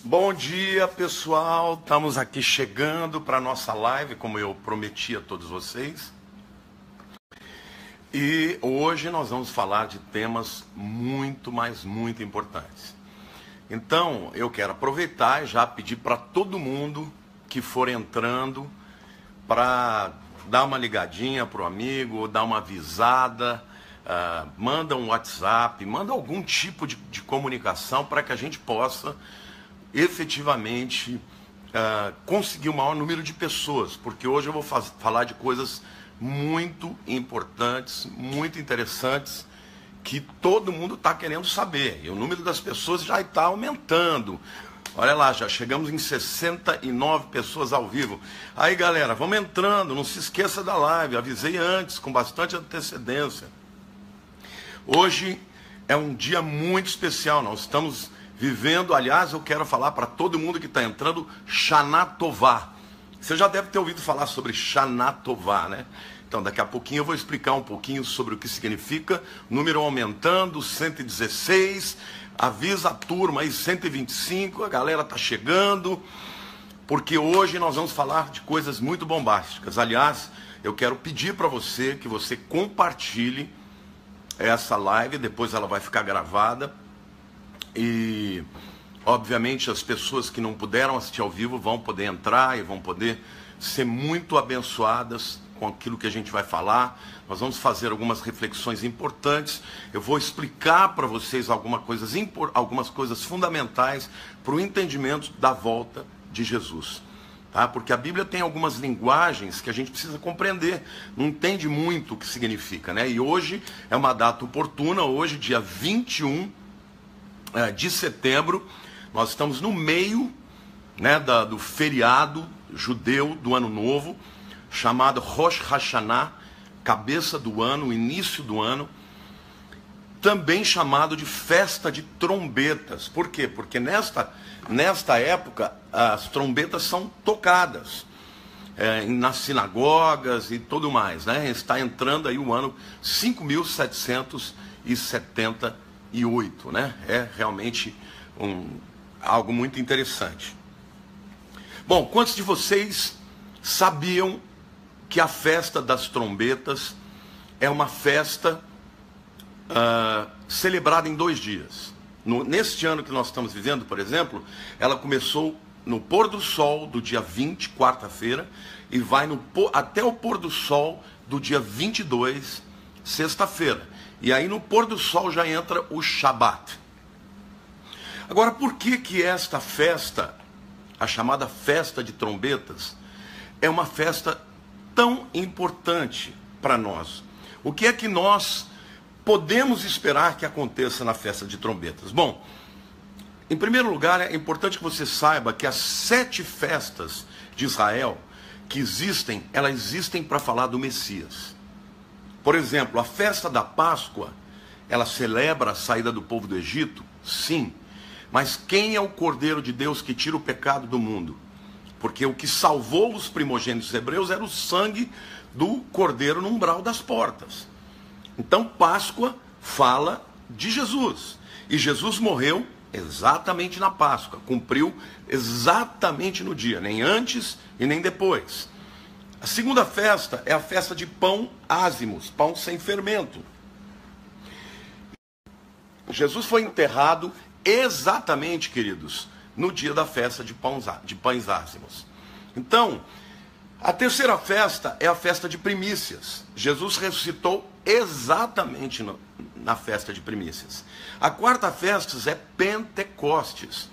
Bom dia, pessoal. Estamos aqui chegando para a nossa live, como eu prometi a todos vocês. E hoje nós vamos falar de temas muito, mas muito importantes. Então, eu quero aproveitar e já pedir para todo mundo que for entrando para dar uma ligadinha para o amigo, dar uma avisada, manda um WhatsApp, manda algum tipo de comunicação para que a gente possa efetivamente conseguir o maior número de pessoas, porque hoje eu vou falar de coisas muito importantes, muito interessantes, que todo mundo está querendo saber, e o número das pessoas já está aumentando. Olha lá, já chegamos em 69 pessoas ao vivo. Aí, galera, vamos entrando, não se esqueça da live, avisei antes, com bastante antecedência. Hoje é um dia muito especial, nós estamos vivendo, aliás, eu quero falar para todo mundo que está entrando, Shana Tová. Você já deve ter ouvido falar sobre Shana Tová, né? Então, daqui a pouquinho eu vou explicar um pouquinho sobre o que significa. Número aumentando, 116, avisa a turma aí, 125, a galera está chegando, porque hoje nós vamos falar de coisas muito bombásticas. Aliás, eu quero pedir para você que você compartilhe essa live, depois ela vai ficar gravada. E, obviamente, as pessoas que não puderam assistir ao vivo vão poder entrar e vão poder ser muito abençoadas com aquilo que a gente vai falar. Nós vamos fazer algumas reflexões importantes. Eu vou explicar para vocês algumas coisas fundamentais para o entendimento da volta de Jesus. Tá? Porque a Bíblia tem algumas linguagens que a gente precisa compreender. Não entende muito o que significa, né? E hoje é uma data oportuna, hoje, dia 21 de setembro, nós estamos no meio, né, do feriado judeu do Ano Novo, chamado Rosh Hashanah, cabeça do ano, início do ano, também chamado de festa de trombetas. Por quê? Porque nesta época as trombetas são tocadas nas sinagogas e tudo mais, né? Está entrando aí o ano 5778, né? É realmente algo muito interessante. Bom, quantos de vocês sabiam que a festa das trombetas é uma festa celebrada em 2 dias? Neste ano que nós estamos vivendo, por exemplo, ela começou no pôr do sol do dia 20, quarta-feira, e vai até o pôr do sol do dia 22, sexta-feira. E aí no pôr do sol já entra o Shabat. Agora, por que esta festa, a chamada festa de trombetas, é uma festa tão importante para nós? O que é que nós podemos esperar que aconteça na festa de trombetas? Bom, em primeiro lugar, é importante que você saiba que as 7 festas de Israel que existem, elas existem para falar do Messias. Por exemplo, a festa da Páscoa, ela celebra a saída do povo do Egito? Sim. Mas quem é o Cordeiro de Deus que tira o pecado do mundo? Porque o que salvou os primogênitos hebreus era o sangue do Cordeiro no umbral das portas. Então, Páscoa fala de Jesus. E Jesus morreu exatamente na Páscoa. Cumpriu exatamente no dia, nem antes e nem depois. A segunda festa é a festa de pão ázimos, pão sem fermento. Jesus foi enterrado exatamente, queridos, no dia da festa de pães ázimos. Então, a terceira festa é a festa de primícias. Jesus ressuscitou exatamente na festa de primícias. A quarta festa é Pentecostes.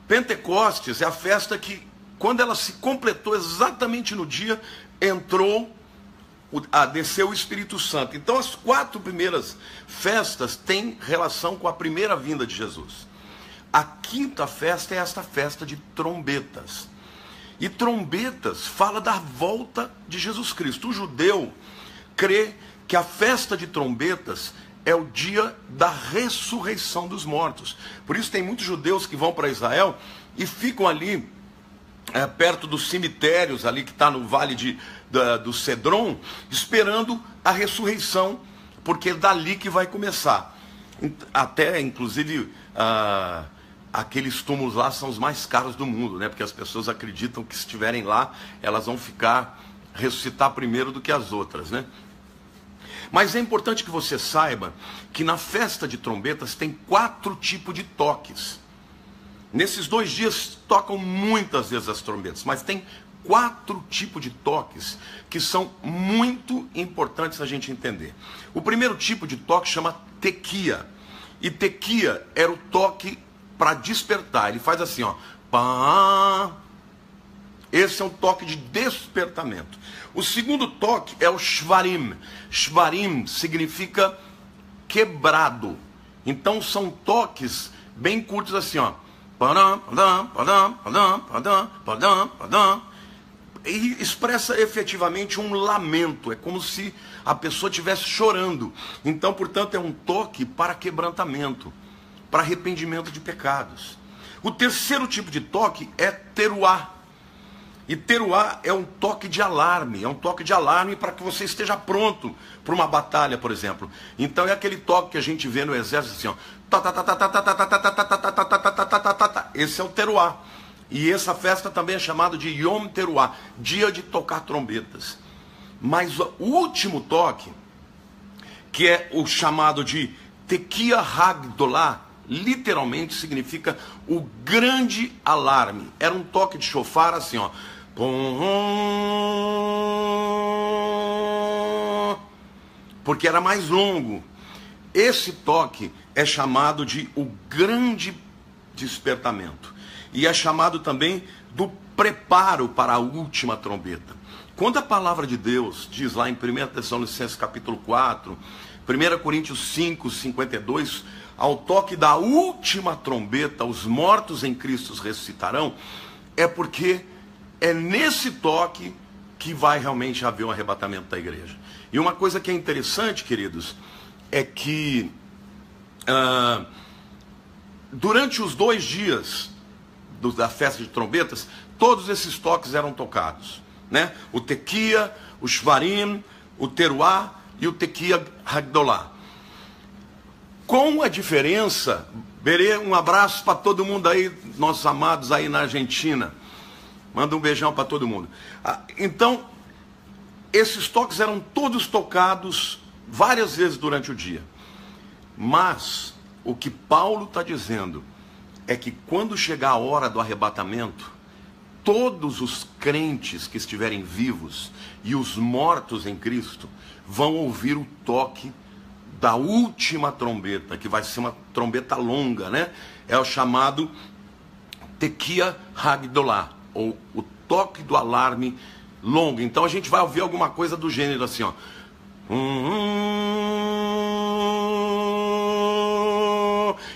Pentecostes é a festa que, quando ela se completou exatamente no dia, desceu o Espírito Santo. Então as 4 primeiras festas têm relação com a primeira vinda de Jesus. A quinta festa é esta festa de trombetas. E trombetas fala da volta de Jesus Cristo. O judeu crê que a festa de trombetas é o dia da ressurreição dos mortos. Por isso tem muitos judeus que vão para Israel e ficam ali perto dos cemitérios ali que está no vale do Cedron, esperando a ressurreição, porque é dali que vai começar. Até, inclusive, aqueles túmulos lá são os mais caros do mundo, né? Porque as pessoas acreditam que se estiverem lá, elas vão ressuscitar primeiro do que as outras, né? Mas é importante que você saiba que na festa de trombetas tem 4 tipos de toques. Nesses 2 dias tocam muitas vezes as trombetas, mas tem 4 tipos de toques que são muito importantes a gente entender. O primeiro tipo de toque chama tequia. E tequia era o toque para despertar. Ele faz assim, ó. Pá. Esse é um toque de despertamento. O segundo toque é o shvarim. Shvarim significa quebrado. Então são toques bem curtos assim, ó. E expressa efetivamente um lamento. É como se a pessoa estivesse chorando. Então, portanto, é um toque para quebrantamento, para arrependimento de pecados. O terceiro tipo de toque é teruá. E teruá é um toque de alarme. É um toque de alarme para que você esteja pronto para uma batalha, por exemplo. Então é aquele toque que a gente vê no exército assim, ó. Esse é o teruá. E essa festa também é chamada de Yom Teruá, dia de tocar trombetas. Mas o último toque, que é o chamado de Tequia Hagdolah, literalmente significa o grande alarme. Era um toque de chofar assim, ó. Porque era mais longo. Esse toque é chamado de o grande despertamento. E é chamado também do preparo para a última trombeta. Quando a palavra de Deus diz lá em 1 Tessalonicenses capítulo 4, 1 Coríntios 5, 52, ao toque da última trombeta, os mortos em Cristo ressuscitarão, é porque é nesse toque que vai realmente haver um arrebatamento da igreja. E uma coisa que é interessante, queridos, é que durante os 2 dias da festa de trombetas, todos esses toques eram tocados, né? O tequia, o shvarim, o teruá e o tequia hagdolah. Com a diferença, Berê, um abraço para todo mundo aí, nossos amados aí na Argentina. Manda um beijão para todo mundo. Então, esses toques eram todos tocados várias vezes durante o dia. Mas, o que Paulo está dizendo é que quando chegar a hora do arrebatamento, todos os crentes que estiverem vivos e os mortos em Cristo vão ouvir o toque da última trombeta, que vai ser uma trombeta longa, né? É o chamado Tequia Hagdolah, ou o toque do alarme longo. Então a gente vai ouvir alguma coisa do gênero assim, ó.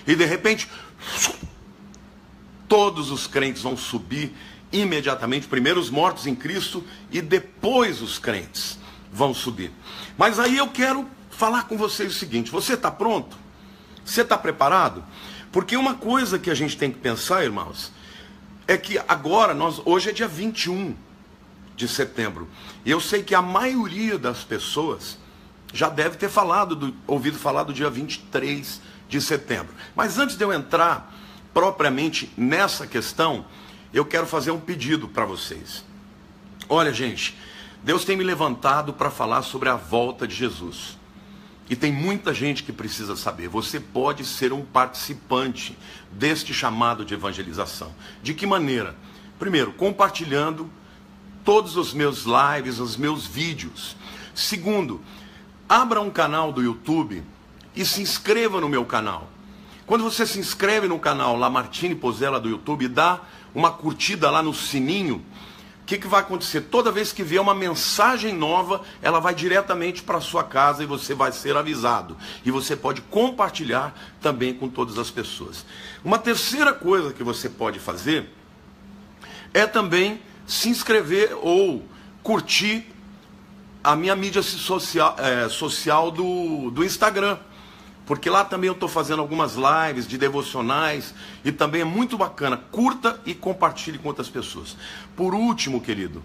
E de repente, todos os crentes vão subir imediatamente, primeiro os mortos em Cristo e depois os crentes vão subir. Mas aí eu quero falar com vocês o seguinte: você está pronto? Você está preparado? Porque uma coisa que a gente tem que pensar, irmãos, é que agora, hoje é dia 21 de setembro, e eu sei que a maioria das pessoas já deve ter ouvido falar do dia 23 de setembro. Mas antes de eu entrar propriamente nessa questão, eu quero fazer um pedido para vocês. Olha, gente, Deus tem me levantado para falar sobre a volta de Jesus. E tem muita gente que precisa saber. Você pode ser um participante deste chamado de evangelização. De que maneira? Primeiro, compartilhando todos os meus lives, os meus vídeos. Segundo, abra um canal do YouTube e se inscreva no meu canal. Quando você se inscreve no canal Lamartine Pozzella do YouTube e dá uma curtida lá no sininho, o que vai acontecer? Toda vez que vier uma mensagem nova, ela vai diretamente para a sua casa e você vai ser avisado. E você pode compartilhar também com todas as pessoas. Uma terceira coisa que você pode fazer é também se inscrever ou curtir a minha mídia social do Instagram. Porque lá também eu estou fazendo algumas lives de devocionais e também é muito bacana. Curta e compartilhe com outras pessoas. Por último, querido,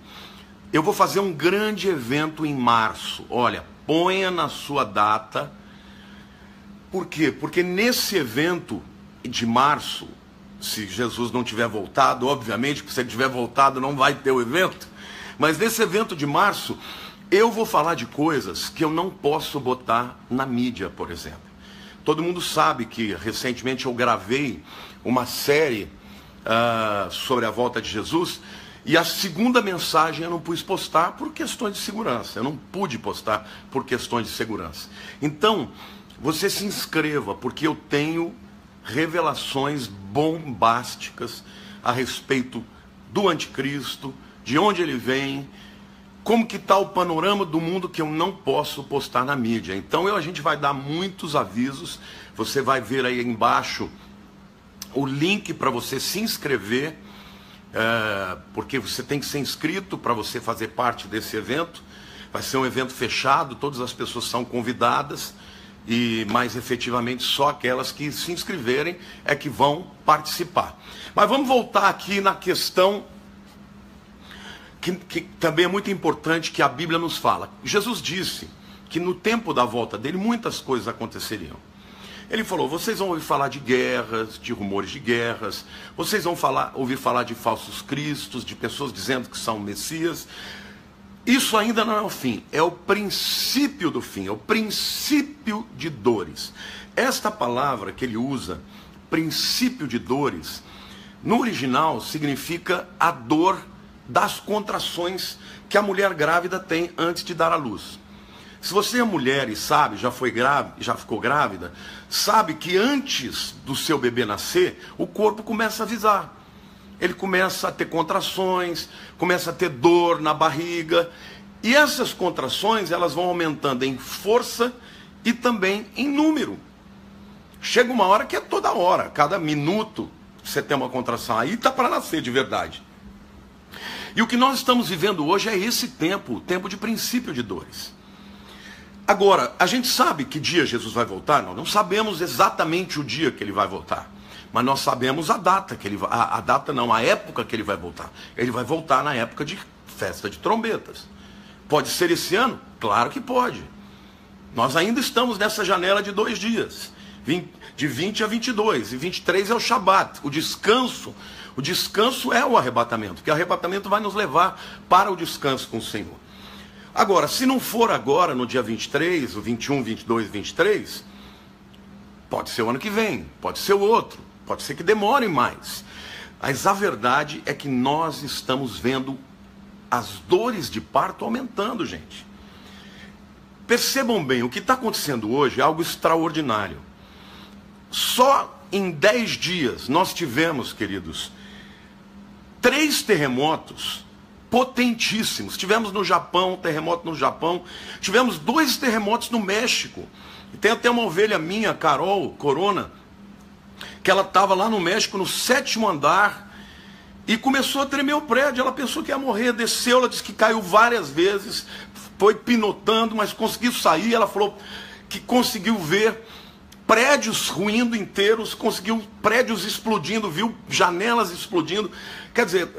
eu vou fazer um grande evento em março. Olha, ponha na sua data. Por quê? Porque nesse evento de março, se Jesus não tiver voltado, obviamente, porque se ele tiver voltado não vai ter o evento, mas nesse evento de março, eu vou falar de coisas que eu não posso botar na mídia, por exemplo. Todo mundo sabe que recentemente eu gravei uma série sobre a volta de Jesus, e a segunda mensagem eu não pude postar por questões de segurança. Eu não pude postar por questões de segurança. Então, você se inscreva, porque eu tenho revelações bombásticas a respeito do anticristo, de onde ele vem, como que está o panorama do mundo que eu não posso postar na mídia. Então a gente vai dar muitos avisos, você vai ver aí embaixo o link para você se inscrever, porque você tem que ser inscrito para você fazer parte desse evento. Vai ser um evento fechado, todas as pessoas são convidadas, e mais efetivamente só aquelas que se inscreverem é que vão participar. Mas vamos voltar aqui na questão que também é muito importante, que a Bíblia nos fala. Jesus disse que no tempo da volta dele muitas coisas aconteceriam. Ele falou: vocês vão ouvir falar de guerras, de rumores de guerras, vocês vão ouvir falar de falsos cristos, de pessoas dizendo que são Messias. Isso ainda não é o fim, é o princípio do fim, é o princípio de dores. Esta palavra que ele usa, princípio de dores, no original significa a dor das contrações que a mulher grávida tem antes de dar à luz. Se você é mulher e sabe, já ficou grávida, sabe que antes do seu bebê nascer, o corpo começa a avisar. Ele começa a ter contrações, começa a ter dor na barriga. E essas contrações, elas vão aumentando em força e também em número. Chega uma hora que é toda hora, cada minuto você tem uma contração. Aí está para nascer de verdade. E o que nós estamos vivendo hoje é esse tempo, o tempo de princípio de dores. Agora, a gente sabe que dia Jesus vai voltar? Não sabemos exatamente o dia que ele vai voltar. Mas nós sabemos a data que ele vai, a época que ele vai voltar. Ele vai voltar na época de festa de trombetas. Pode ser esse ano? Claro que pode. Nós ainda estamos nessa janela de 2 dias, de 20 a 22, e 23 é o Shabat, o descanso. O descanso é o arrebatamento, porque o arrebatamento vai nos levar para o descanso com o Senhor. Agora, se não for agora, no dia 23, o 21, 22 e 23, pode ser o ano que vem, pode ser o outro. Pode ser que demore mais. Mas a verdade é que nós estamos vendo as dores de parto aumentando, gente. Percebam bem, o que está acontecendo hoje é algo extraordinário. Só em 10 dias nós tivemos, queridos, 3 terremotos potentíssimos. Tivemos no Japão, um terremoto no Japão. Tivemos 2 terremotos no México. E tem até uma ovelha minha, Carol Corona, que ela estava lá no México, no 7º andar, e começou a tremer o prédio. Ela pensou que ia morrer, desceu, ela disse que caiu várias vezes, foi pinotando, mas conseguiu sair. Ela falou que conseguiu ver prédios ruindo inteiros, conseguiu prédios explodindo, viu janelas explodindo. Quer dizer,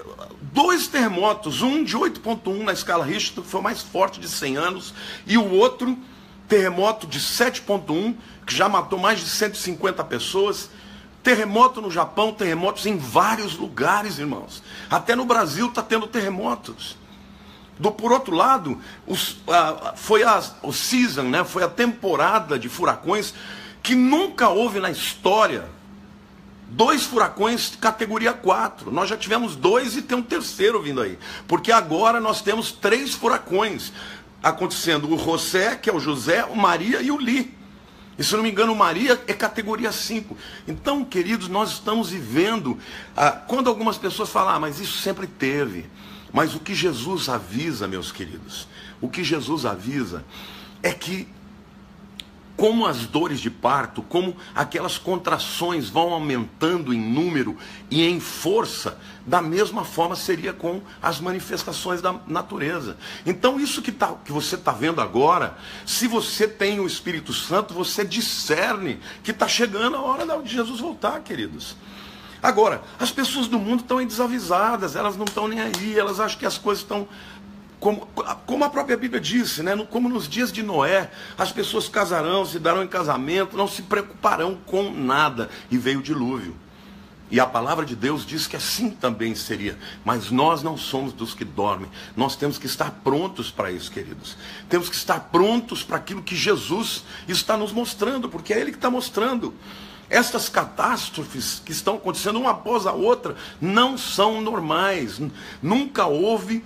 2 terremotos, um de 8.1 na escala Richter, que foi o mais forte de 100 anos, e o outro terremoto de 7.1, que já matou mais de 150 pessoas. Terremoto no Japão, terremotos em vários lugares, irmãos. Até no Brasil está tendo terremotos. Por outro lado, foi o season, né? Foi a temporada de furacões que nunca houve na história. 2 furacões de categoria 4. Nós já tivemos 2 e tem um terceiro vindo aí. Porque agora nós temos 3 furacões acontecendo. O José, que é o José, o Maria e o Li. E se não me engano, Maria é categoria 5. Então, queridos, nós estamos vivendo, quando algumas pessoas falam, mas isso sempre teve. Mas o que Jesus avisa, meus queridos, o que Jesus avisa é que, como as dores de parto, como aquelas contrações vão aumentando em número e em força, da mesma forma seria com as manifestações da natureza. Então isso que você está vendo agora, se você tem o Espírito Santo, você discerne que está chegando a hora de Jesus voltar, queridos. Agora, as pessoas do mundo estão desavisadas, elas não estão nem aí, elas acham que as coisas estão... Como a própria Bíblia disse, né? Como nos dias de Noé, as pessoas casarão, se darão em casamento, não se preocuparão com nada. E veio o dilúvio. E a palavra de Deus diz que assim também seria. Mas nós não somos dos que dormem. Nós temos que estar prontos para isso, queridos. Temos que estar prontos para aquilo que Jesus está nos mostrando, porque é Ele que está mostrando. Estas catástrofes que estão acontecendo uma após a outra não são normais. Nunca houve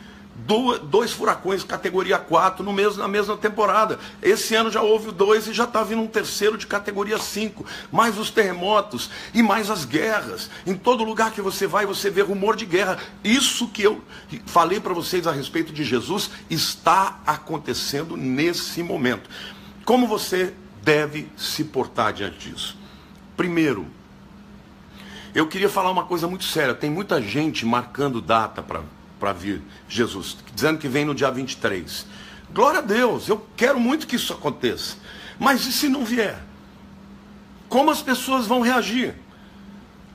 dois furacões categoria 4 na mesma temporada. Esse ano já houve 2 e já está vindo um terceiro de categoria 5. Mais os terremotos e mais as guerras. Em todo lugar que você vai, você vê rumor de guerra. Isso que eu falei para vocês a respeito de Jesus está acontecendo nesse momento. Como você deve se portar diante disso? Primeiro, eu queria falar uma coisa muito séria. Tem muita gente marcando data para vir Jesus, dizendo que vem no dia 23. Glória a Deus, eu quero muito que isso aconteça. Mas e se não vier? Como as pessoas vão reagir?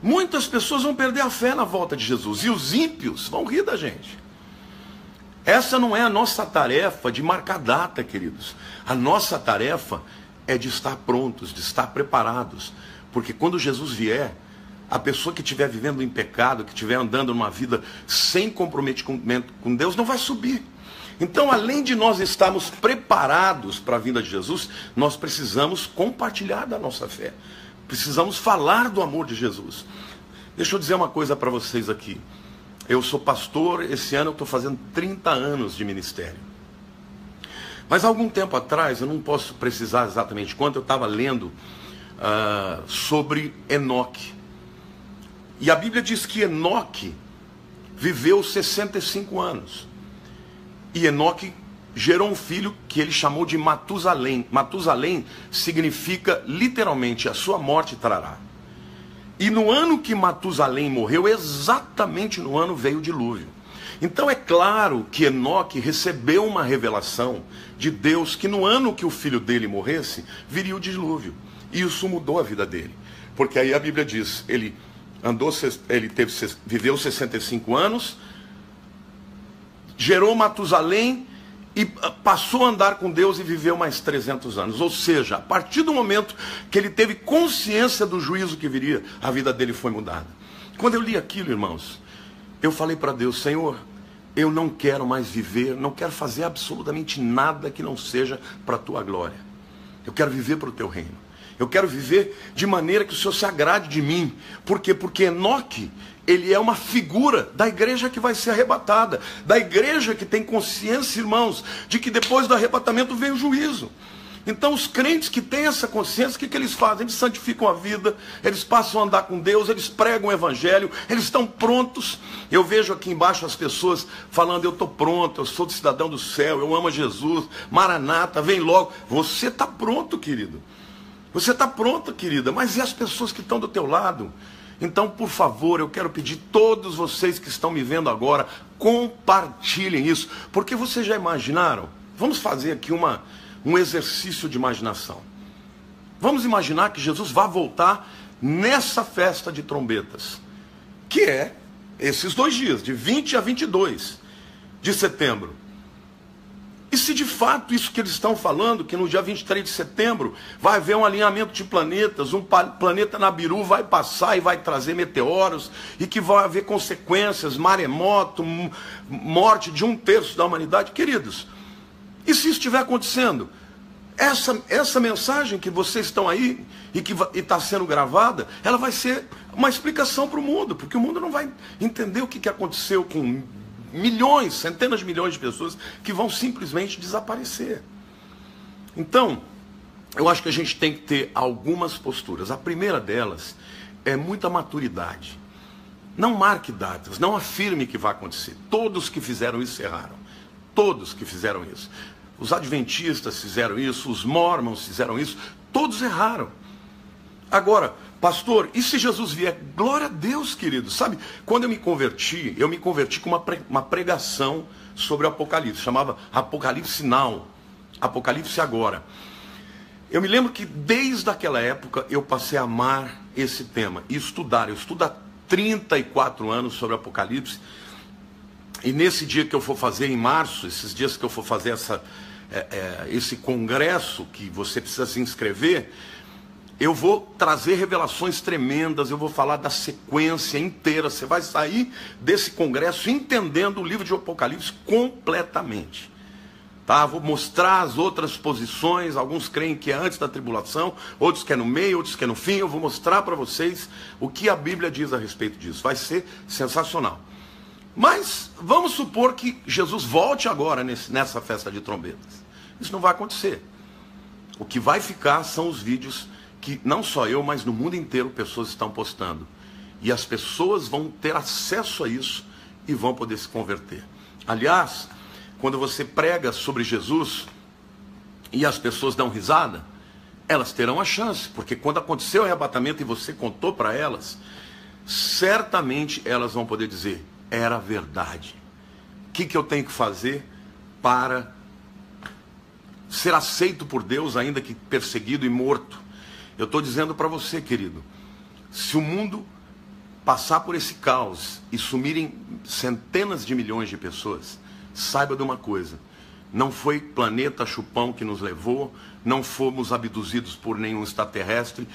Muitas pessoas vão perder a fé na volta de Jesus. E os ímpios vão rir da gente. Essa não é a nossa tarefa de marcar data, queridos. A nossa tarefa é de estar prontos, de estar preparados. Porque quando Jesus vier, a pessoa que estiver vivendo em pecado, que estiver andando numa vida sem comprometimento com Deus, não vai subir. Então, além de nós estarmos preparados para a vinda de Jesus, nós precisamos compartilhar da nossa fé. Precisamos falar do amor de Jesus. Deixa eu dizer uma coisa para vocês aqui. Eu sou pastor, esse ano eu estou fazendo 30 anos de ministério. Mas há algum tempo atrás, eu não posso precisar exatamente quanto, eu estava lendo sobre Enoque. E a Bíblia diz que Enoque viveu 65 anos. E Enoque gerou um filho que ele chamou de Matusalém. Matusalém significa literalmente a sua morte trará. E no ano que Matusalém morreu, exatamente no ano veio o dilúvio. Então é claro que Enoque recebeu uma revelação de Deus que no ano que o filho dele morresse, viria o dilúvio. E isso mudou a vida dele. Porque aí a Bíblia diz, viveu 65 anos, gerou Matusalém e passou a andar com Deus e viveu mais 300 anos. Ou seja, a partir do momento que ele teve consciência do juízo que viria, a vida dele foi mudada. Quando eu li aquilo, irmãos, eu falei para Deus, Senhor, eu não quero mais viver, não quero fazer absolutamente nada que não seja para a tua glória. Eu quero viver para o teu reino. Eu quero viver de maneira que o Senhor se agrade de mim. Por quê? Porque Enoque, ele é uma figura da igreja que vai ser arrebatada. Da igreja que tem consciência, irmãos, de que depois do arrebatamento vem o juízo. Então os crentes que têm essa consciência, o que eles fazem? Eles santificam a vida, eles passam a andar com Deus, eles pregam o evangelho, eles estão prontos. Eu vejo aqui embaixo as pessoas falando, eu estou pronto, eu sou cidadão do céu, eu amo Jesus, Maranata, vem logo. Você está pronto, querido. Você está pronta, querida, mas e as pessoas que estão do teu lado? Então, por favor, eu quero pedir todos vocês que estão me vendo agora, compartilhem isso. Porque vocês já imaginaram? Vamos fazer aqui um exercício de imaginação. Vamos imaginar que Jesus vai voltar nessa festa de trombetas, que é esses 2 dias, de 20 a 22 de setembro. E se de fato isso que eles estão falando, que no dia 23 de setembro vai haver um alinhamento de planetas, um planeta Nabiru vai passar e vai trazer meteoros, e que vai haver consequências, maremoto, morte de 1/3 da humanidade, queridos, e se isso estiver acontecendo, essa mensagem que vocês estão aí, e que está sendo gravada, ela vai ser uma explicação para o mundo, porque o mundo não vai entender o que aconteceu com milhões, centenas de milhões de pessoas que vão simplesmente desaparecer. Então, eu acho que a gente tem que ter algumas posturas. A primeira delas é muita maturidade. Não marque datas, não afirme que vai acontecer. Todos que fizeram isso erraram. Todos que fizeram isso. Os adventistas fizeram isso, os mormons fizeram isso, todos erraram. Agora, pastor, e se Jesus vier? Glória a Deus, querido. Sabe, quando eu me converti com uma pregação sobre o Apocalipse. Chamava Apocalipse Now. Apocalipse Agora. Eu me lembro que desde aquela época eu passei a amar esse tema e estudar. Eu estudo há 34 anos sobre Apocalipse. E nesse dia que eu for fazer em março, esses dias que eu for fazer esse congresso que você precisa se inscrever, Eu vou trazer revelações tremendas, eu vou falar da sequência inteira. Você vai sair desse congresso entendendo o livro de Apocalipse completamente. Tá? Vou mostrar as outras posições. Alguns creem que é antes da tribulação, outros que é no meio, outros que é no fim. Eu vou mostrar para vocês o que a Bíblia diz a respeito disso. Vai ser sensacional. Mas vamos supor que Jesus volte agora nessa festa de trombetas. Isso não vai acontecer. O que vai ficar são os vídeos que não só eu, mas no mundo inteiro pessoas estão postando. E as pessoas vão ter acesso a isso e vão poder se converter. Aliás, quando você prega sobre Jesus e as pessoas dão risada, elas terão a chance, porque quando aconteceu o arrebatamento e você contou para elas, certamente elas vão poder dizer, era verdade. O que eu tenho que fazer para ser aceito por Deus, ainda que perseguido e morto? Eu estou dizendo para você, querido, se o mundo passar por esse caos e sumirem centenas de milhões de pessoas, saiba de uma coisa, não foi planeta chupão que nos levou, não fomos abduzidos por nenhum extraterrestre.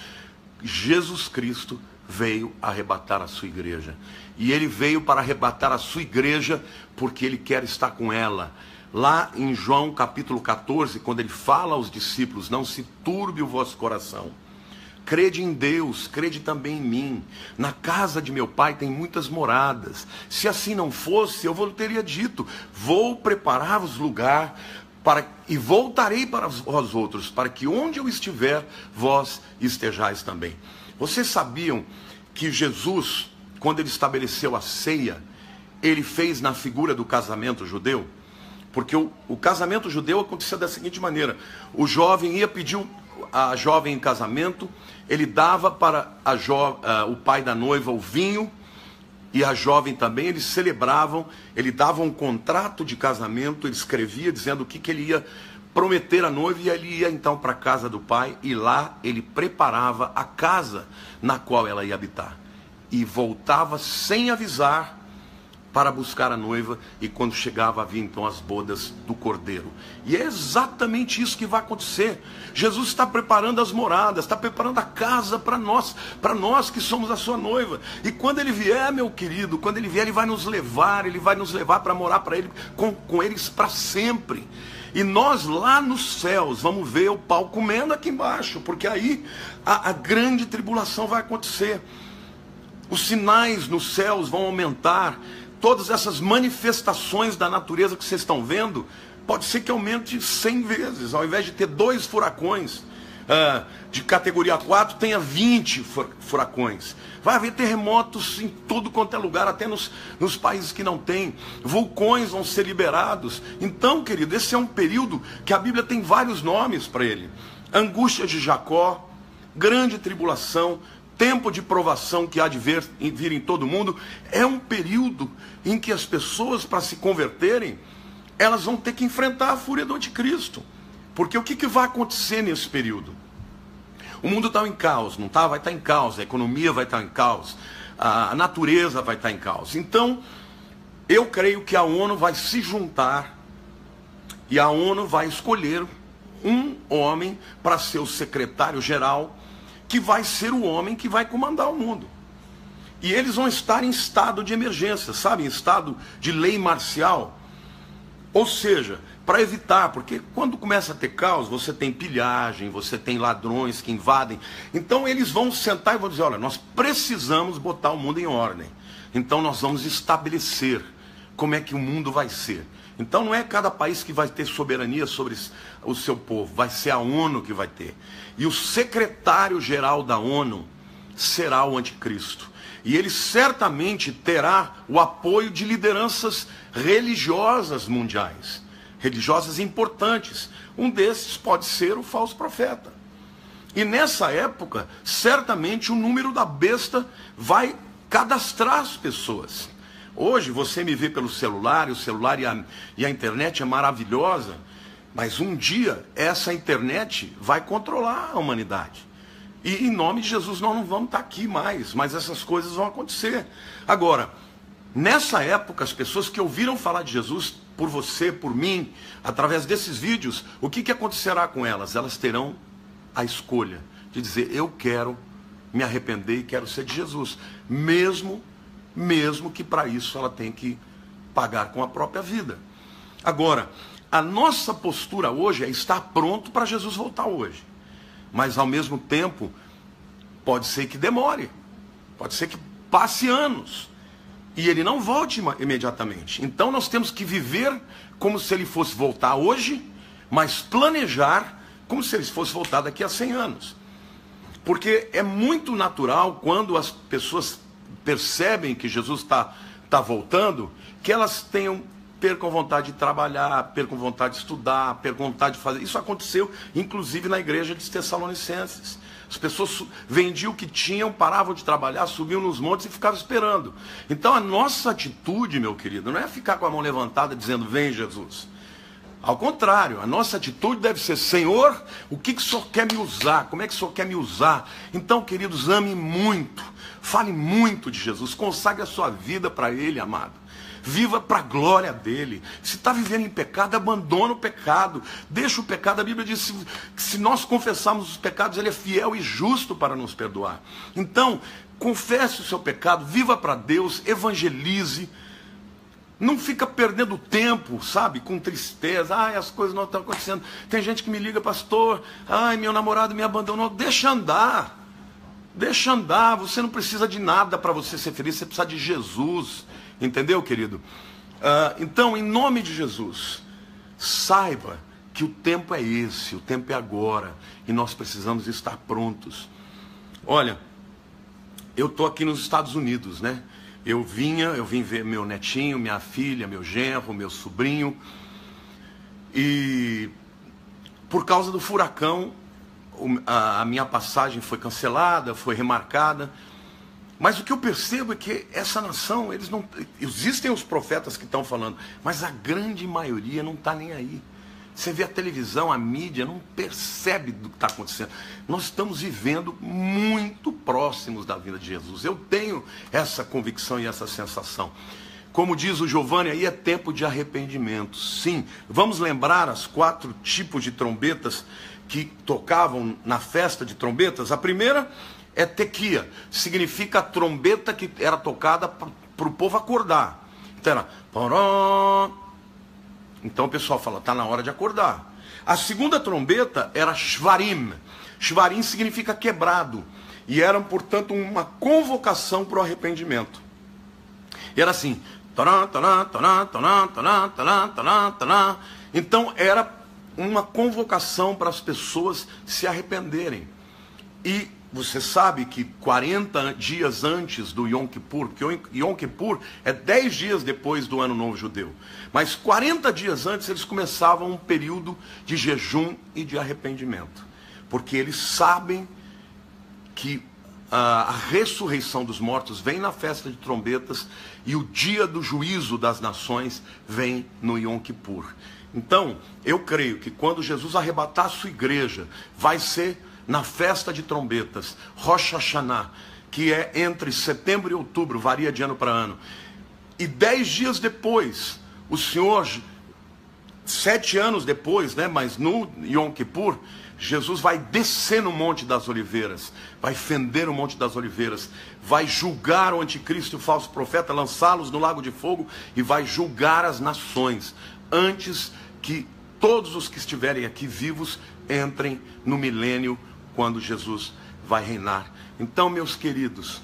Jesus Cristo veio arrebatar a sua igreja. E ele veio para arrebatar a sua igreja porque ele quer estar com ela. Lá em João capítulo 14, quando ele fala aos discípulos, não se turbe o vosso coração. Crede em Deus, crede também em mim. Na casa de meu pai tem muitas moradas. Se assim não fosse, eu teria dito, vou preparar-vos lugar e voltarei para vós outros, para que onde eu estiver, vós estejais também. Vocês sabiam que Jesus, quando ele estabeleceu a ceia, ele fez na figura do casamento judeu? Porque o casamento judeu acontecia da seguinte maneira: o jovem ia pedir a jovem em casamento, ele dava para o pai da noiva o vinho, e a jovem também, eles celebravam, ele dava um contrato de casamento, ele escrevia dizendo o que ele ia prometer à noiva, e ele ia então para a casa do pai, e lá ele preparava a casa na qual ela ia habitar, e voltava sem avisar para buscar a noiva, e quando chegava havia então as bodas do cordeiro. E é exatamente isso que vai acontecer. Jesus está preparando as moradas, está preparando a casa para nós que somos a sua noiva. E quando ele vier, meu querido, quando ele vier, ele vai nos levar para morar para ele, com eles para sempre. E nós lá nos céus vamos ver o pau comendo aqui embaixo, porque aí a grande tribulação vai acontecer. Os sinais nos céus vão aumentar. Todas essas manifestações da natureza que vocês estão vendo, pode ser que aumente 100 vezes. Ao invés de ter 2 furacões de categoria 4, tenha 20 furacões. Vai haver terremotos em tudo quanto é lugar, até nos países que não tem. Vulcões vão ser liberados. Então, querido, esse é um período que a Bíblia tem vários nomes para ele. Angústia de Jacó, grande tribulação, tempo de provação que há de vir em todo mundo. É um período em que as pessoas, para se converterem, elas vão ter que enfrentar a fúria do anticristo. Porque o que vai acontecer nesse período? O mundo está em caos, não está? Vai estar em caos, a economia vai estar em caos, a natureza vai estar em caos. Então, eu creio que a ONU vai se juntar e a ONU vai escolher um homem para ser o secretário-geral, que vai ser o homem que vai comandar o mundo. E eles vão estar em estado de emergência, sabe? Em estado de lei marcial. Ou seja, para evitar, porque quando começa a ter caos, você tem pilhagem, você tem ladrões que invadem. Então eles vão sentar e vão dizer, olha, nós precisamos botar o mundo em ordem. Então nós vamos estabelecer como é que o mundo vai ser. Então não é cada país que vai ter soberania sobre o seu povo, vai ser a ONU que vai ter. E o secretário-geral da ONU será o anticristo. E ele certamente terá o apoio de lideranças religiosas mundiais, religiosas importantes. Um desses pode ser o falso profeta. E nessa época, certamente o número da besta vai cadastrar as pessoas. Hoje você me vê pelo celular, o celular e a internet é maravilhosa, mas um dia essa internet vai controlar a humanidade. E em nome de Jesus nós não vamos estar aqui mais, mas essas coisas vão acontecer. Agora, nessa época, as pessoas que ouviram falar de Jesus, por você, por mim, através desses vídeos, o que acontecerá com elas? Elas terão a escolha de dizer, eu quero me arrepender e quero ser de Jesus, mesmo que para isso ela tenha que pagar com a própria vida. Agora, a nossa postura hoje é estar pronto para Jesus voltar hoje, mas ao mesmo tempo pode ser que demore, pode ser que passe anos e ele não volte imediatamente. Então nós temos que viver como se ele fosse voltar hoje, mas planejar como se ele fosse voltar daqui a 100 anos. Porque é muito natural, quando as pessoas percebem que Jesus está voltando, que elas percam vontade de trabalhar, percam vontade de estudar, percam vontade de fazer. Isso aconteceu, inclusive, na igreja de Tessalonicenses. As pessoas vendiam o que tinham, paravam de trabalhar, subiam nos montes e ficavam esperando. Então a nossa atitude, meu querido, não é ficar com a mão levantada dizendo, vem Jesus. Ao contrário, a nossa atitude deve ser, Senhor, o que o Senhor quer me usar? Como é que o Senhor quer me usar? Então, queridos, ame muito, fale muito de Jesus, consagre a sua vida para Ele, amado. Viva para a glória dele. Se está vivendo em pecado, abandona o pecado, deixa o pecado. A Bíblia diz que se nós confessarmos os pecados, ele é fiel e justo para nos perdoar. Então, confesse o seu pecado, viva para Deus, evangelize. Não fica perdendo tempo, sabe, com tristeza. Ai, as coisas não estão acontecendo. Tem gente que me liga, pastor, ai, meu namorado me abandonou. Deixa andar, você não precisa de nada para você ser feliz, você precisa de Jesus. Entendeu, querido? Então, em nome de Jesus, saiba que o tempo é esse, o tempo é agora, e nós precisamos estar prontos. Olha, eu estou aqui nos Estados Unidos, né? Eu vim ver meu netinho, minha filha, meu genro, meu sobrinho, e por causa do furacão, a minha passagem foi cancelada, foi remarcada. Mas o que eu percebo é que essa nação, eles não... Existem os profetas que estão falando, mas a grande maioria não está nem aí. Você vê a televisão, a mídia, não percebe do que está acontecendo. Nós estamos vivendo muito próximos da vinda de Jesus. Eu tenho essa convicção e essa sensação. Como diz o Giovanni, aí é tempo de arrependimento. Sim, vamos lembrar as 4 tipos de trombetas que tocavam na festa de trombetas. A primeira é tequia, significa a trombeta que era tocada para o povo acordar. Então era... Então o pessoal fala, está na hora de acordar. A segunda trombeta era shvarim. Shvarim significa quebrado. E era, portanto, uma convocação para o arrependimento. E era assim... Então era uma convocação para as pessoas se arrependerem. E você sabe que 40 dias antes do Yom Kippur, que Yom Kippur é 10 dias depois do Ano Novo Judeu, mas 40 dias antes eles começavam um período de jejum e de arrependimento, porque eles sabem que a ressurreição dos mortos vem na festa de trombetas e o dia do juízo das nações vem no Yom Kippur. Então, eu creio que quando Jesus arrebatar a sua igreja, vai ser na festa de trombetas, Rosh Hashanah, que é entre setembro e outubro, varia de ano para ano. E 10 dias depois, o Senhor, 7 anos depois, né, mas no Yom Kippur, Jesus vai descer no Monte das Oliveiras, vai fender o Monte das Oliveiras, vai julgar o anticristo e o falso profeta, lançá-los no lago de fogo e vai julgar as nações, antes que todos os que estiverem aqui vivos entrem no milênio, quando Jesus vai reinar. Então, meus queridos,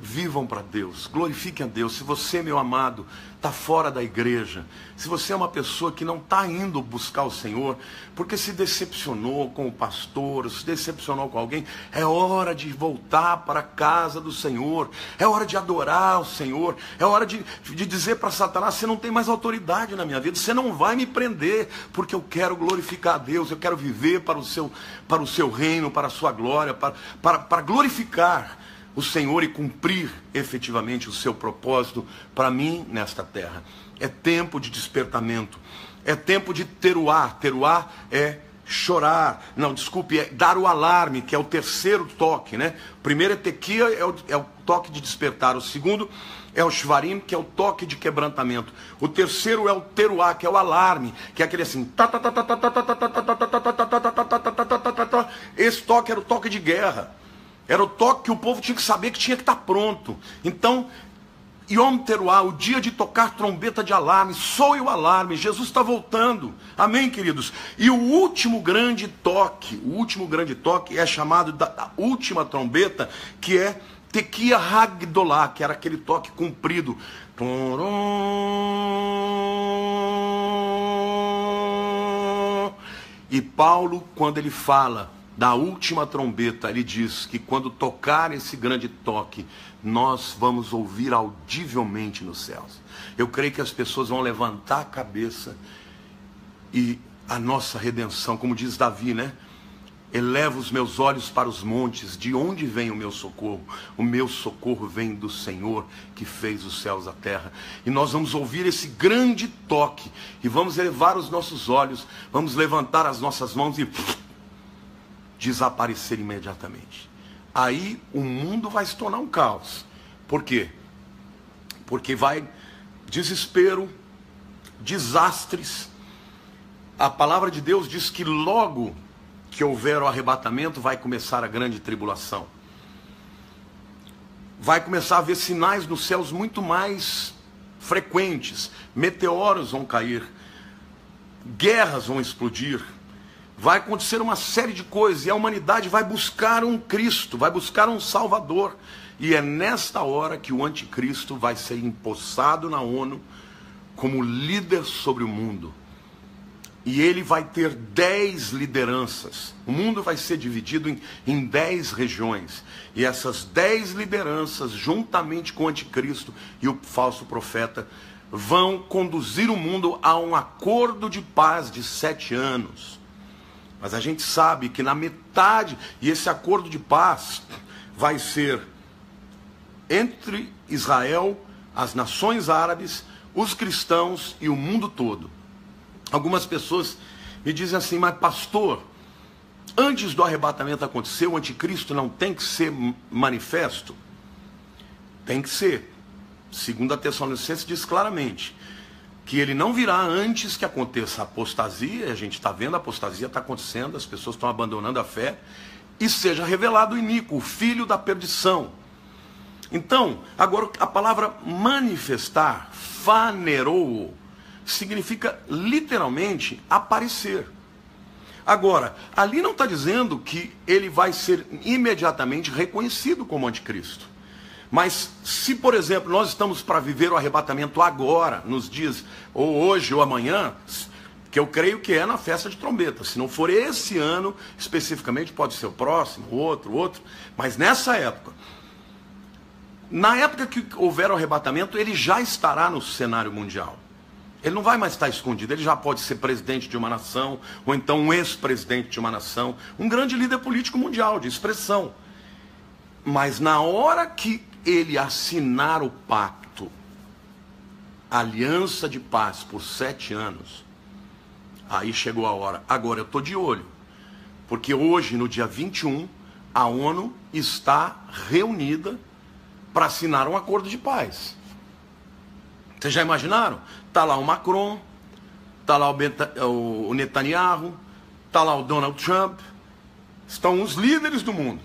vivam para Deus, glorifiquem a Deus. Se você, meu amado, está fora da igreja, se você é uma pessoa que não está indo buscar o Senhor, porque se decepcionou com o pastor, se decepcionou com alguém, é hora de voltar para a casa do Senhor, é hora de adorar o Senhor, é hora de dizer para Satanás, você não tem mais autoridade na minha vida, você não vai me prender, porque eu quero glorificar a Deus, eu quero viver para o seu reino, para a sua glória, para glorificar o Senhor e cumprir efetivamente o seu propósito para mim nesta terra. É tempo de despertamento, é tempo de teruá. Teruá é chorar, não, desculpe, é dar o alarme, que é o terceiro toque, né? O primeiro é tequia, é o toque de despertar. O segundo é o shvarim, que é o toque de quebrantamento. O terceiro é o teruá, que é o alarme, que é aquele assim. Esse toque era o toque de guerra. Era o toque que o povo tinha que saber que tinha que estar pronto. Então, Yom Teruá, o dia de tocar trombeta de alarme, soe o alarme, Jesus está voltando. Amém, queridos? E o último grande toque é chamado da última trombeta, que é Tequia Hagdolá, que era aquele toque comprido. E Paulo, quando ele fala da última trombeta, ele diz que quando tocar esse grande toque, nós vamos ouvir audivelmente nos céus. Eu creio que as pessoas vão levantar a cabeça e a nossa redenção, como diz Davi, né? Elevo os meus olhos para os montes, de onde vem o meu socorro? O meu socorro vem do Senhor, que fez os céus e a terra. E nós vamos ouvir esse grande toque, e vamos elevar os nossos olhos, vamos levantar as nossas mãos e desaparecer imediatamente. Aí o mundo vai se tornar um caos. Por quê? Porque vai desespero, desastres. A palavra de Deus diz que logo que houver o arrebatamento, vai começar a grande tribulação. Vai começar a haver sinais nos céus muito mais frequentes. Meteoros vão cair, guerras vão explodir, vai acontecer uma série de coisas, e a humanidade vai buscar um Cristo, vai buscar um Salvador. E é nesta hora que o anticristo vai ser empossado na ONU como líder sobre o mundo. E ele vai ter 10 lideranças. O mundo vai ser dividido em 10 regiões. E essas 10 lideranças, juntamente com o anticristo e o falso profeta, vão conduzir o mundo a um acordo de paz de 7 anos. Mas a gente sabe que na metade, e esse acordo de paz vai ser entre Israel, as nações árabes, os cristãos e o mundo todo. Algumas pessoas me dizem assim: mas pastor, antes do arrebatamento acontecer, o anticristo não tem que ser manifesto? Tem que ser. 2 Tessalonicenses diz claramente que ele não virá antes que aconteça a apostasia. A gente está vendo, a apostasia está acontecendo, as pessoas estão abandonando a fé, e seja revelado o iníquo, o filho da perdição. Então, agora a palavra manifestar, fanerou, significa literalmente aparecer. Agora, ali não está dizendo que ele vai ser imediatamente reconhecido como anticristo. Mas se, por exemplo, nós estamos para viver o arrebatamento agora, nos dias, ou hoje ou amanhã, que eu creio que é na festa de trombeta. Se não for esse ano, especificamente, pode ser o próximo, outro, mas nessa época, na época que houver o arrebatamento, ele já estará no cenário mundial. Ele não vai mais estar escondido, ele já pode ser presidente de uma nação, ou então um ex-presidente de uma nação, um grande líder político mundial, de expressão. Mas na hora que ele assinar o pacto, a aliança de paz por 7 anos, aí chegou a hora. Agora eu estou de olho, porque hoje, no dia 21, a ONU está reunida para assinar um acordo de paz. Vocês já imaginaram? Está lá o Macron, está lá o Netanyahu, está lá o Donald Trump, estão os líderes do mundo.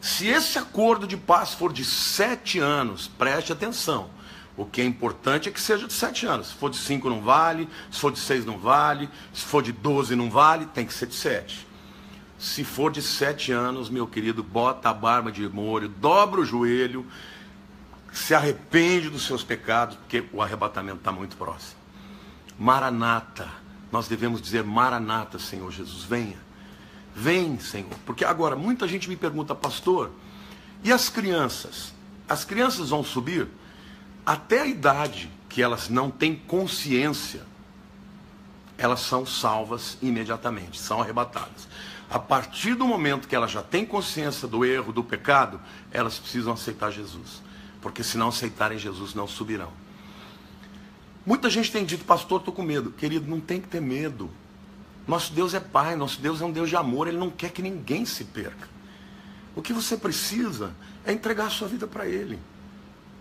Se esse acordo de paz for de 7 anos, preste atenção, o que é importante é que seja de 7 anos. Se for de 5 não vale, se for de 6 não vale, se for de 12 não vale, tem que ser de 7. Se for de 7 anos, meu querido, bota a barba de molho, dobra o joelho, se arrepende dos seus pecados, porque o arrebatamento está muito próximo. Maranata, nós devemos dizer: Maranata, Senhor Jesus, venha. Vem, Senhor. Porque agora, muita gente me pergunta: pastor, e as crianças? As crianças vão subir até a idade que elas não têm consciência, elas são salvas imediatamente, são arrebatadas. A partir do momento que elas já têm consciência do erro, do pecado, elas precisam aceitar Jesus. Porque se não aceitarem Jesus, não subirão. Muita gente tem dito: pastor, estou com medo. Querido, não tem que ter medo. Nosso Deus é Pai, nosso Deus é um Deus de amor, Ele não quer que ninguém se perca. O que você precisa é entregar a sua vida para Ele.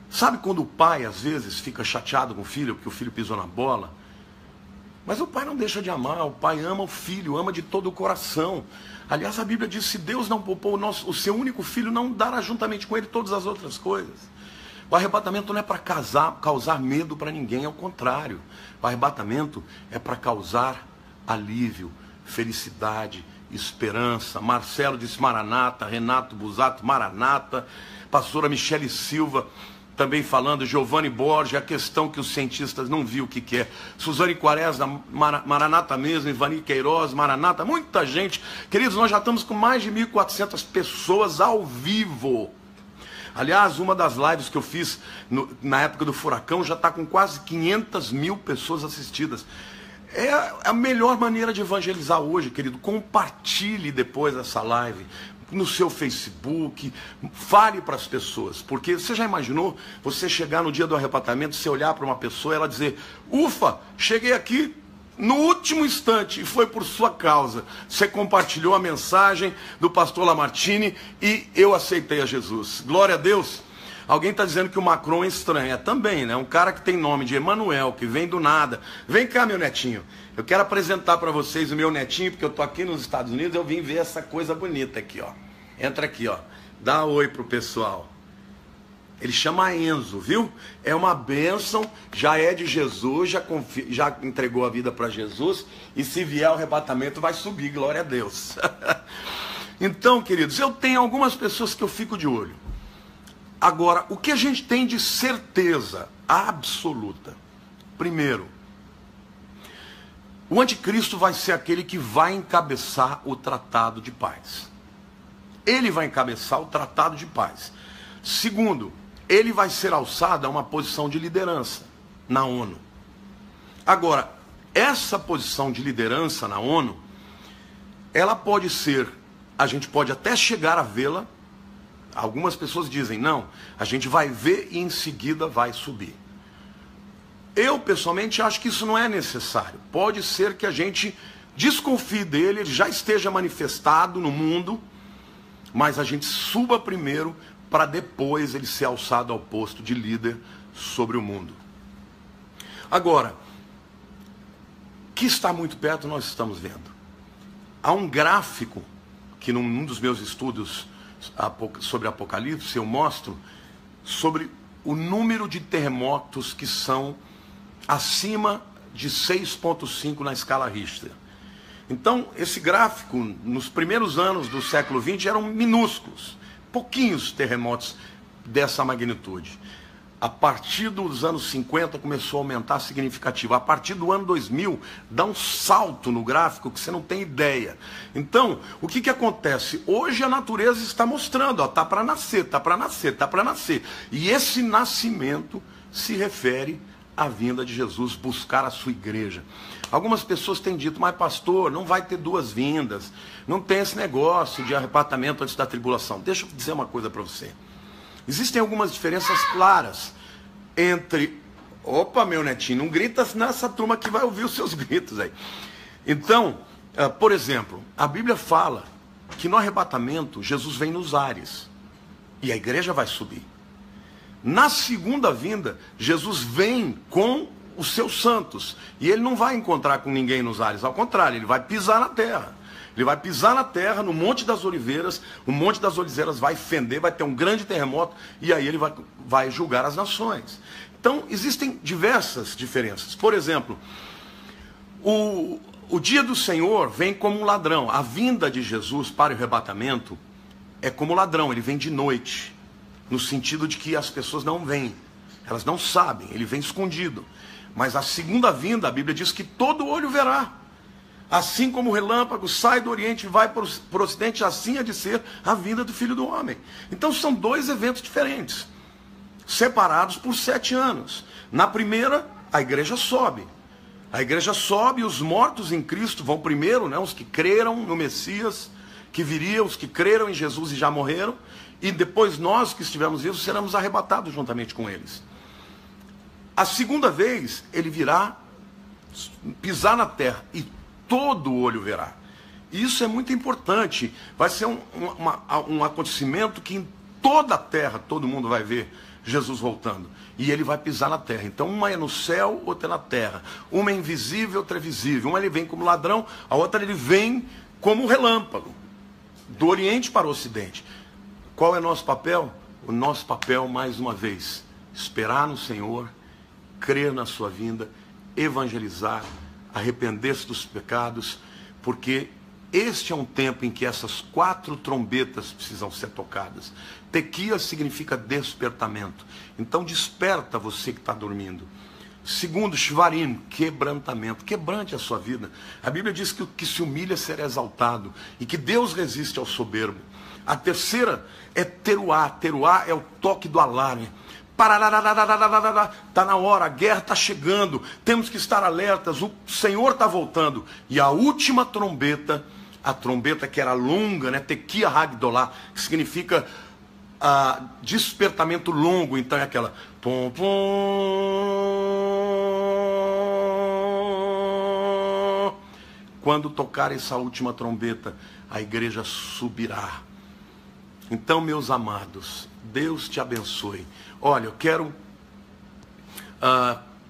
Sabe quando o pai, às vezes, fica chateado com o filho, porque o filho pisou na bola? Mas o pai não deixa de amar, o pai ama o filho, ama de todo o coração. Aliás, a Bíblia diz, se Deus não poupou o seu único filho, não dará juntamente com ele todas as outras coisas. O arrebatamento não é para causar medo para ninguém, ao contrário. O arrebatamento é para causar alívio, felicidade, esperança. Marcelo disse Maranata, Renato Busato, Maranata, pastora Michele Silva também falando, Giovanni Borges, a questão que os cientistas não viram o que é. Suzane Quaresma, Maranata mesmo, Ivani Queiroz, Maranata, muita gente. Queridos, nós já estamos com mais de 1.400 pessoas ao vivo. Aliás, uma das lives que eu fiz na época do furacão já está com quase 500 mil pessoas assistidas. É a melhor maneira de evangelizar hoje, querido. Compartilhe depois essa live no seu Facebook, fale para as pessoas, porque você já imaginou você chegar no dia do arrebatamento, você olhar para uma pessoa e ela dizer, ufa, cheguei aqui no último instante e foi por sua causa. Você compartilhou a mensagem do pastor Lamartine e eu aceitei a Jesus. Glória a Deus. Alguém está dizendo que o Macron é estranho. É também, né? Um cara que tem nome de Emanuel, que vem do nada. Vem cá, meu netinho. Eu quero apresentar para vocês o meu netinho, porque eu estou aqui nos Estados Unidos, eu vim ver essa coisa bonita aqui, ó. Entra aqui, ó. Dá oi pro pessoal. Ele chama Enzo, viu? É uma bênção, já é de Jesus, já entregou a vida para Jesus, e se vier o arrebatamento vai subir, glória a Deus. Então, queridos, eu tenho algumas pessoas que eu fico de olho. Agora, o que a gente tem de certeza absoluta? Primeiro, o anticristo vai ser aquele que vai encabeçar o tratado de paz. Ele vai encabeçar o tratado de paz. Segundo, ele vai ser alçado a uma posição de liderança na ONU. Agora, essa posição de liderança na ONU, ela pode ser, a gente pode até chegar a vê-la. Algumas pessoas dizem, não, a gente vai ver e em seguida vai subir. Eu, pessoalmente, acho que isso não é necessário. Pode ser que a gente desconfie dele, ele já esteja manifestado no mundo, mas a gente suba primeiro para depois ele ser alçado ao posto de líder sobre o mundo. Agora, que está muito perto, nós estamos vendo. Há um gráfico que num dos meus estudos sobre Apocalipse, eu mostro sobre o número de terremotos que são acima de 6,5 na escala Richter. Então, esse gráfico, nos primeiros anos do século XX, eram minúsculos, pouquinhos terremotos dessa magnitude. A partir dos anos 50 começou a aumentar significativo. A partir do ano 2000, dá um salto no gráfico que você não tem ideia. Então, o que acontece? Hoje a natureza está mostrando, está para nascer, está para nascer, está para nascer. E esse nascimento se refere à vinda de Jesus, buscar a sua igreja. Algumas pessoas têm dito, mas pastor, não vai ter duas vindas, não tem esse negócio de arrebatamento antes da tribulação. Deixa eu dizer uma coisa para você. Existem algumas diferenças claras entre... Opa, meu netinho, não grita nessa turma que vai ouvir os seus gritos aí. Então, por exemplo, a Bíblia fala que no arrebatamento Jesus vem nos ares e a igreja vai subir. Na segunda vinda, Jesus vem com os seus santos e ele não vai encontrar com ninguém nos ares, ao contrário, ele vai pisar na terra. Ele vai pisar na terra, no Monte das Oliveiras, o Monte das Oliveiras vai fender, vai ter um grande terremoto, e aí ele vai julgar as nações. Então, existem diversas diferenças. Por exemplo, o dia do Senhor vem como um ladrão. A vinda de Jesus para o arrebatamento é como ladrão, ele vem de noite, no sentido de que as pessoas não veem, elas não sabem, ele vem escondido. Mas a segunda vinda, a Bíblia diz que todo olho verá. Assim como o relâmpago sai do Oriente e vai para o Ocidente, assim há de ser a vinda do Filho do Homem. Então são dois eventos diferentes, separados por 7 anos. Na primeira, a igreja sobe. A igreja sobe e os mortos em Cristo vão primeiro, né? Os que creram no Messias, que viria, os que creram em Jesus e já morreram. E depois nós que estivermos vivos seremos arrebatados juntamente com eles. A segunda vez, ele virá pisar na terra e todo olho verá. Isso é muito importante. Vai ser um acontecimento que em toda a terra todo mundo vai ver Jesus voltando. E ele vai pisar na terra. Então uma é no céu, outra é na terra. Uma é invisível, outra é visível. Uma ele vem como ladrão, a outra ele vem como um relâmpago. Do Oriente para o Ocidente. Qual é o nosso papel? O nosso papel, mais uma vez, esperar no Senhor, crer na sua vinda, evangelizar, arrepender-se dos pecados, porque este é um tempo em que essas 4 trombetas precisam ser tocadas. Tequia significa despertamento. Então desperta você que está dormindo. Segundo, shvarim, quebrantamento. Quebrante a sua vida. A Bíblia diz que o que se humilha será exaltado e que Deus resiste ao soberbo. A terceira é teruá. Teruá é o toque do alarme. Está na hora, a guerra está chegando, temos que estar alertas, o Senhor está voltando. E a última trombeta, a trombeta que era longa, né? Tequia Hagdolá, que significa despertamento longo. Então é aquela pom, pom. Quando tocar essa última trombeta, a igreja subirá. Então, meus amados, Deus te abençoe. Olha, eu quero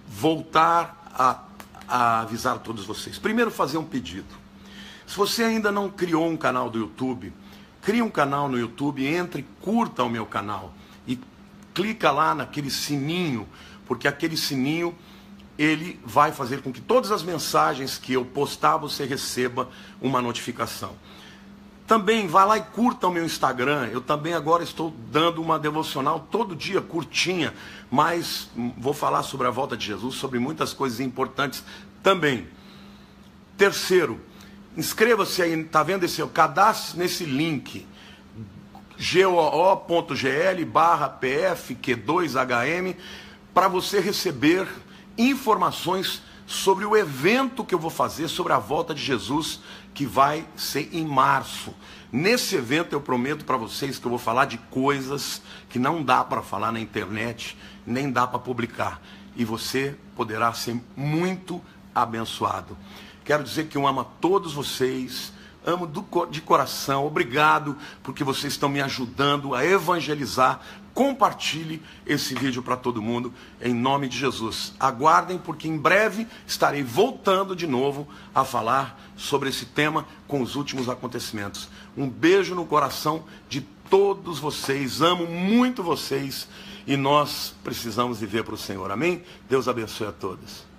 voltar a avisar a todos vocês. Primeiro, fazer um pedido. Se você ainda não criou um canal do YouTube, crie um canal no YouTube, entre, curta o meu canal e clica lá naquele sininho, porque aquele sininho ele vai fazer com que todas as mensagens que eu postar você receba uma notificação. Também vá lá e curta o meu Instagram. Eu também agora estou dando uma devocional todo dia, curtinha, mas vou falar sobre a volta de Jesus, sobre muitas coisas importantes também. Terceiro, inscreva-se aí, está vendo esse? Cadastre nesse link, goo.gl/pfq2hm, para você receber informações sobre o evento que eu vou fazer, sobre a volta de Jesus, que vai ser em março. Nesse evento eu prometo para vocês que eu vou falar de coisas que não dá para falar na internet, nem dá para publicar. E você poderá ser muito abençoado. Quero dizer que eu amo a todos vocês, amo de coração, obrigado, porque vocês estão me ajudando a evangelizar. Compartilhe esse vídeo para todo mundo, em nome de Jesus. Aguardem, porque em breve estarei voltando de novo a falar sobre esse tema com os últimos acontecimentos. Um beijo no coração de todos vocês, amo muito vocês e nós precisamos viver para o Senhor, amém? Deus abençoe a todos.